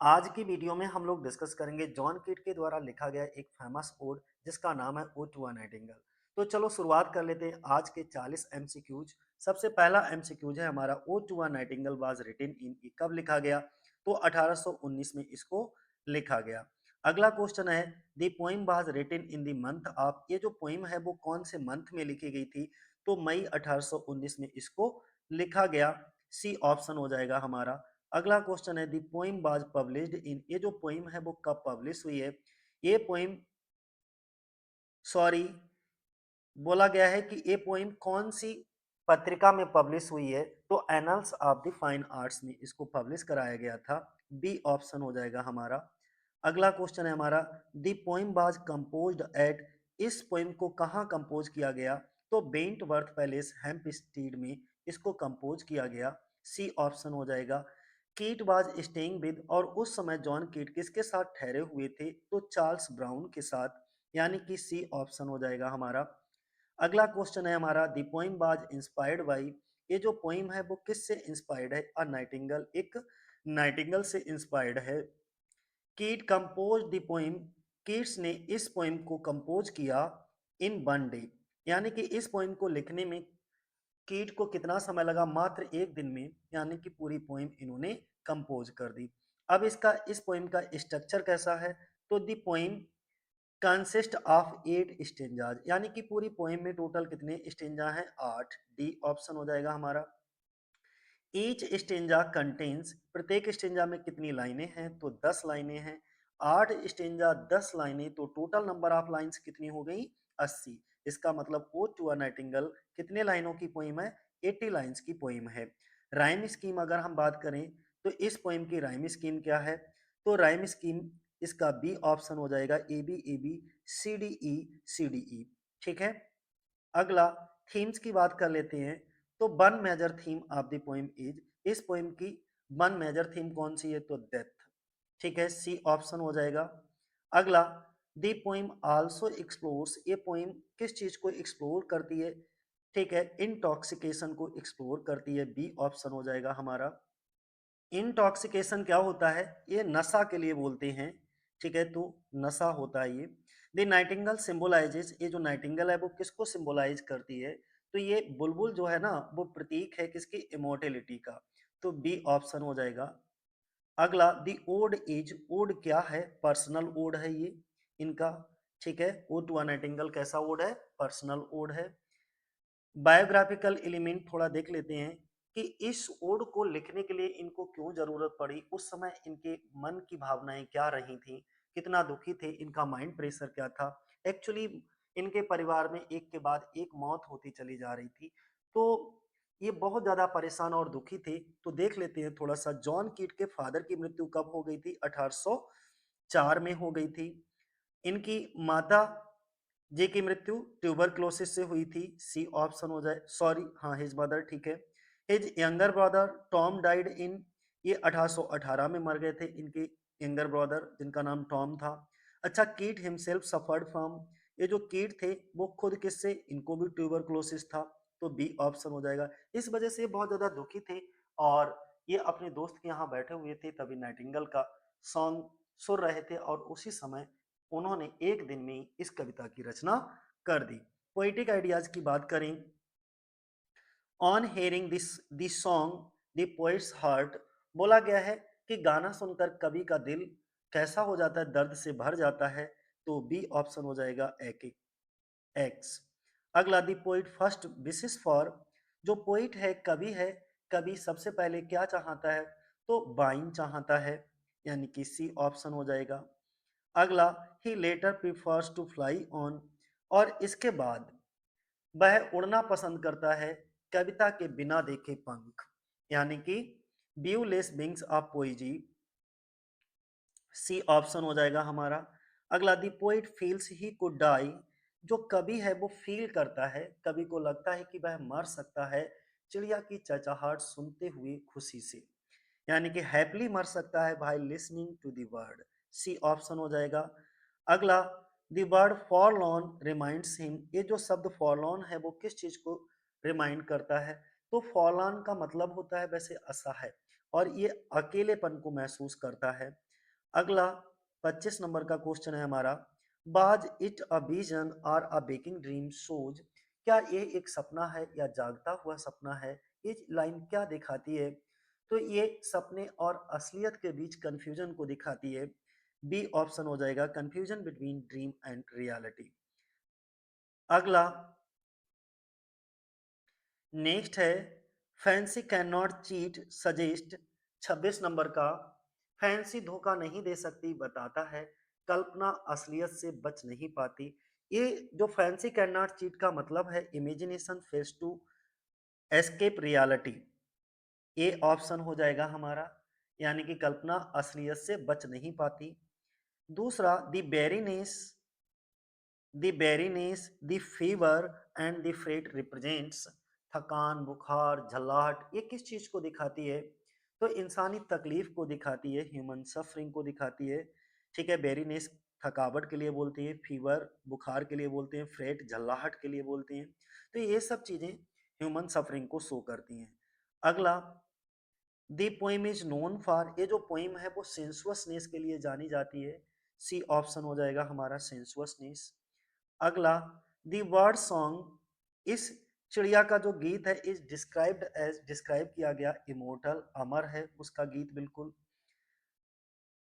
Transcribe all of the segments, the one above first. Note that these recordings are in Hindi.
आज की वीडियो में हम लोग डिस्कस करेंगे जॉन कीट के द्वारा लिखा गया एक फेमस ओड जिसका नाम है ओ टू अ नाइटिंगेल। तो चलो शुरुआत कर लेते हैं आज के 40 एमसीक्यूज। सबसे पहला एमसीक्यूज है हमारा ode to a nightingale was written in, कब लिखा गया? तो 1819 में इसको लिखा गया। अगला क्वेश्चन है the poem was written in the month of, ये जो पोइम है वो कौन से मंथ में लिखी गई थी? तो मई 1819 में इसको लिखा गया। सी ऑप्शन हो जाएगा हमारा। अगला क्वेश्चन है दी पोइम वाज पब्लिश्ड इन, ये जो पोइम है वो कब पब्लिश हुई है? ये पोइम, सॉरी, बोला गया है कि ये पोइम कौन सी पत्रिका में पब्लिश हुई है? तो annuls of the fine arts में इसको पब्लिश कराया गया था। बी ऑप्शन हो जाएगा हमारा। अगला क्वेश्चन है हमारा the poem was composed at, इस पोइम को कहाँ कंपोज किया गया? तो बेंटवर्थ पैलेस हेम्पस्टीड में इसको कंपोज किया गया। सी ऑप्शन हो जाएगा। कीट वाज स्टेइंग विद, और उस समय जॉन कीट किसके साथ ठहरे हुए थे? तो चार्ल्स ब्राउन के साथ, यानी कि सी ऑप्शन हो जाएगा हमारा। अगला क्वेश्चन है हमारा the poem was inspired by, ये जो पोइम है वो किससे इंस्पायर्ड है? अ नाइटिंगेल, एक नाइटिंगेल से इंस्पायर्ड है। कीट कंपोज द पोइम, कीट्स ने इस पोइम को कंपोज किया इन वन डे, यानी कि इस पोइम को लिखने में कीट को कितना समय लगा? मात्र एक दिन में, यानी कि पूरी पोइम इन्होंने कंपोज कर दी। अब इसका, इस पोइम का स्ट्रक्चर कैसा है? तो the poem consist of 8 stanzas, यानी कि पूरी पोइम में टोटल कितने स्टेंजा हैं? 8। डी ऑप्शन हो जाएगा हमारा। ईच स्टेंजा कंटेन्स, प्रत्येक स्टेंजा में कितनी लाइनें हैं? तो 10 लाइनें हैं। 8 स्टेंजा 10 लाइनें, तो टोटल नंबर ऑफ लाइन्स कितनी हो गई? 80। इसका मतलब ओ टू अ नाइटिंगेल कितने लाइनों की पोइम है? 80 लाइन्स की पोइम है। राइम स्कीम अगर हम बात करें तो इस पोइम की राइम स्कीम क्या है? तो राइम स्कीम इसका बी ऑप्शन हो जाएगा। A B A B, C D E, C D E. ठीक है। अगला थीम्स की बात कर लेते हैं। तो one major theme of the poem is, इस पोइम की वन मेजर थीम कौन सी है? तो डेथ। ठीक है, सी ऑप्शन हो जाएगा। अगला द पोइम आल्सो एक्सप्लोर्स, ये पोइम किस चीज को एक्सप्लोर करती है? ठीक है, इंटॉक्सिकेशन को एक्सप्लोर करती है। बी ऑप्शन हो जाएगा हमारा। इंटॉक्सिकेशन क्या होता है? ये नशा के लिए बोलते हैं। ठीक है, तो नशा होता है ये। द नाइटिंगेल सिंबलाइजेस, ये जो नाइटिंगेल है वो किसको सिंबलाइज करती है? तो ये बुलबुल जो है ना वो प्रतीक है किसकी? इमोर्टेलिटी का। तो बी ऑप्शन हो जाएगा। अगला द ओड इज, ओड क्या है? पर्सनल ओड है ये इनका। ठीक है, ओ टू अ नाइटिंगेल कैसा ओड है? पर्सनल ओड है। बायोग्राफिकल एलिमेंट थोड़ा देख लेते हैं कि इस ओड को लिखने के लिए इनको क्यों जरूरत पड़ी, उस समय इनके मन की भावनाएं क्या रही थी, कितना दुखी थे, इनका माइंड प्रेशर क्या था। एक्चुअली इनके परिवार में एक के बाद एक मौत होती चली जा रही थी, तो ये बहुत ज्यादा परेशान और दुखी थे। तो देख लेते हैं थोड़ा सा, जॉन कीट के फादर की मृत्यु कब हो गई थी? 1804 में हो गई थी। इनकी माता जी की मृत्यु ट्यूबरक्लोसिस से हुई थी। सी ऑप्शन हो जाए, सॉरी, हाँ, हिज मदर। ठीक है। His younger brother Tom died in, ये 1818 में मर गए थे इनके यंगर ब्रदर जिनका नाम टॉम था। अच्छा, कीट हिमसेल्फ सफर्ड फ्रॉम, ये जो कीट थे वो खुद किससे? इनको भी ट्यूबरक्लोसिस था। तो बी ऑप्शन हो जाएगा। इस वजह से बहुत ज्यादा दुखी थे और ये अपने दोस्त के यहाँ बैठे हुए थे, तभी नाइटिंगेल का सॉन्ग सुन रहे थे और उसी समय उन्होंने एक दिन में इस कविता की रचना कर दी। पोएटिक आइडियाज की बात करें, on hearing this song the poets heart, बोला गया है कि गाना सुनकर कवि का दिल कैसा हो जाता है? दर्द से भर जाता है। तो बी ऑप्शन हो जाएगा एक, एक्स। अगला the poet first wishes for, जो पोइट है, कवि है, कवि सबसे पहले क्या चाहता है? तो वाइन चाहता है, यानी कि सी ऑप्शन हो जाएगा। अगला ही letter prefers to fly on, और इसके बाद वह उड़ना पसंद करता है कविता के बिना देखे पंख, यानी कि viewless wings of poesy. C option हो जाएगा हमारा। अगला the poet feels he could die, जो कवि है वो फील करता है, कवि को लगता है कि वह मर सकता है चिड़िया की चहचहाट सुनते हुए खुशी से, यानी कि हैप्पीली मर सकता है by listening to the word. C option हो जाएगा। अगला the word forlorn reminds him, ये जो शब्द फॉरलॉन है वो किस चीज को रिमाइंड करता है? तो फॉरलॉन का मतलब होता है वैसे असहाय, और ये अकेलेपन को महसूस करता है। अगला 25 नंबर का क्वेश्चन है हमारा, बाज इट अ विजन और अ बेकिंग ड्रीम शोज, क्या ये एक सपना है या जागता हुआ सपना है, ये लाइन क्या दिखाती है? तो ये सपने और असलियत के बीच कंफ्यूजन को दिखाती है। बी ऑप्शन हो जाएगा, confusion between dream and reality. अगला नेक्स्ट है, fancy can not cheat suggest, 26 number का, फैंसी धोखा नहीं दे सकती बताता है, कल्पना असलियत से बच नहीं पाती। ये जो फैंसी कैन नॉट चीट का मतलब है, imagination fails to escape reality. ये ऑप्शन हो जाएगा हमारा, यानी कि कल्पना असलियत से बच नहीं पाती। दूसरा, the the fever and the freight represents, थकान, बुखार, झल्लाहट, ये किस चीज को दिखाती है? तो इंसानी तकलीफ को दिखाती है, ह्यूमन सफरिंग को दिखाती है। ठीक है, बेरीनेस थकावट के लिए बोलते हैं, फीवर बुखार के लिए बोलते हैं, फ्रेट झल्लाहट के लिए बोलते हैं। तो ये सब चीजें ह्यूमन सफरिंग को शो करती हैं। अगला, दी पोइम इज नोन फॉर, ये जो पोइम है वो सेंसुअसनेस के लिए जानी जाती है। सी ऑप्शन हो जाएगा हमारा, सेंसुअसनेस। अगला, दी वर्ड सॉन्ग, इस चिड़िया का जो गीत है इज डिस्क्राइब्ड एज, डिस्क्राइब किया गया इमोर्टल, अमर है उसका गीत बिल्कुल।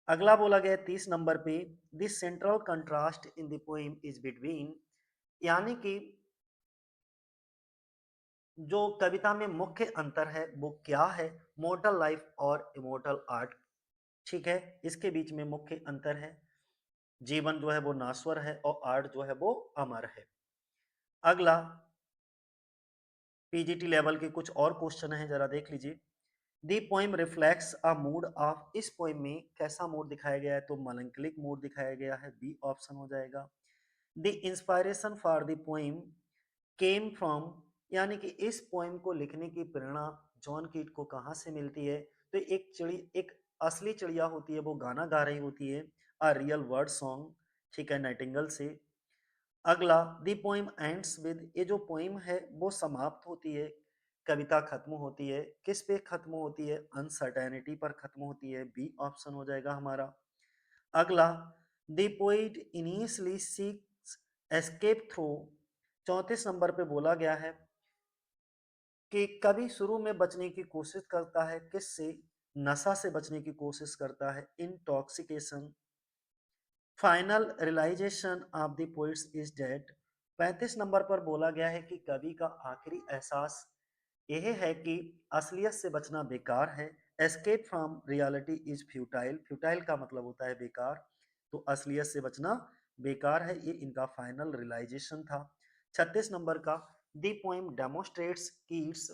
अगला बोला गया 30 नंबर पे, the central contrast in the poem is between, यानी कि जो कविता में मुख्य अंतर है वो क्या है, मोर्टल लाइफ और इमोर्टल आर्ट। ठीक है, इसके बीच में मुख्य अंतर है, जीवन जो है वो नाश्वर है और आर्ट जो है वो अमर है। अगला पीजीटी लेवल के कुछ और क्वेश्चन है, जरा देख लीजिए। The poem reflects a mood of, इस पोइम में कैसा मूड दिखाया गया है? तो मलंकलिक मूड दिखाया गया है, बी ऑप्शन हो जाएगा। The inspiration for the poem came from, यानी कि इस पोइम को लिखने की प्रेरणा जॉन कीट को कहाँ से मिलती है? तो एक असली चिड़िया होती है, वो गाना गा रही होती है, अ रियल वर्ड सॉन्ग, ठीक है, नाइटिंगेल से। अगला, दी पोइम एंड्स विद, ये जो पोइम है वो समाप्त होती है, कविता खत्म होती है, किस पे खत्म होती है? अनसर्टेनिटी पर खत्म होती है, बी ऑप्शन हो जाएगा हमारा। अगला, the poet initially seeks escape through, 34 number पे बोला गया है कि कवि शुरू में बचने की कोशिश करता है, किससे? नशा से बचने की कोशिश करता है, intoxication. Final realisation of the poet's is that, 35 number पर बोला गया है कि कवि का आखिरी एहसास यह है कि असलियत से बचना बेकार है, escape from reality is futile, futile का मतलब होता है बेकार, तो असलियत से बचना बेकार है, ये इनका फाइनल रियलाइजेशन था। 36 नंबर का, दी पोइम डेमोस्ट्रेट्स कीट्स,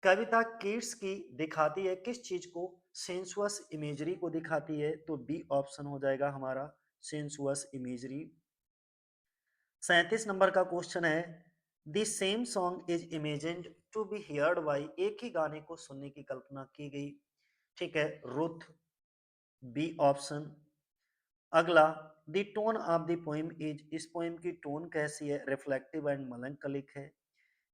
कविता किड्स की दिखाती है किस चीज को? सेंसुअस इमेजरी को दिखाती है, तो बी ऑप्शन हो जाएगा हमारा, सेंसुअस इमेजरी। 37 नंबर का क्वेश्चन है, the same song is imagined to be heard by, एक ही गाने को सुनने की कल्पना की गई, ठीक है, रुथ, बी ऑप्शन। अगला, the tone of the poem is, इस पोइम की टोन कैसी है? रिफ्लेक्टिव एंड मलंकलिक है,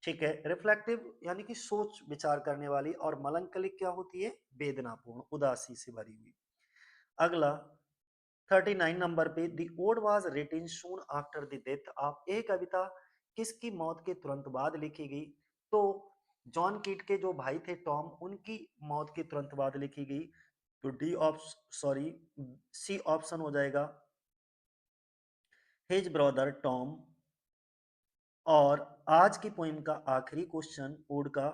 ठीक है, रिफ्लेक्टिव यानी कि सोच विचार करने वाली, और मलंकलिक क्या होती है? वेदनापूर्ण, उदासी से भरी हुई। अगला 39 नंबर पे, the ode was written soon after the death of, ये कविता किसकी मौत के तुरंत बाद लिखी गई? तो जॉन कीट के जो भाई थे टॉम, उनकी मौत के तुरंत बाद लिखी गई, तो D option, sorry, C option हो जाएगा, हिज ब्रदर टॉम। और आज की पोइम का आखिरी क्वेश्चन ओड का,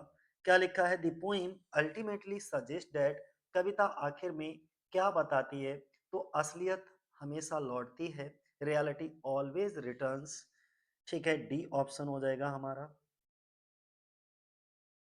क्या लिखा है? The poem ultimately suggest that, कविता आखिर में क्या बताती है? तो असलियत हमेशा लौटती है, रियलिटी ऑलवेज रिटर्न्स, ठीक है, डी ऑप्शन हो जाएगा हमारा।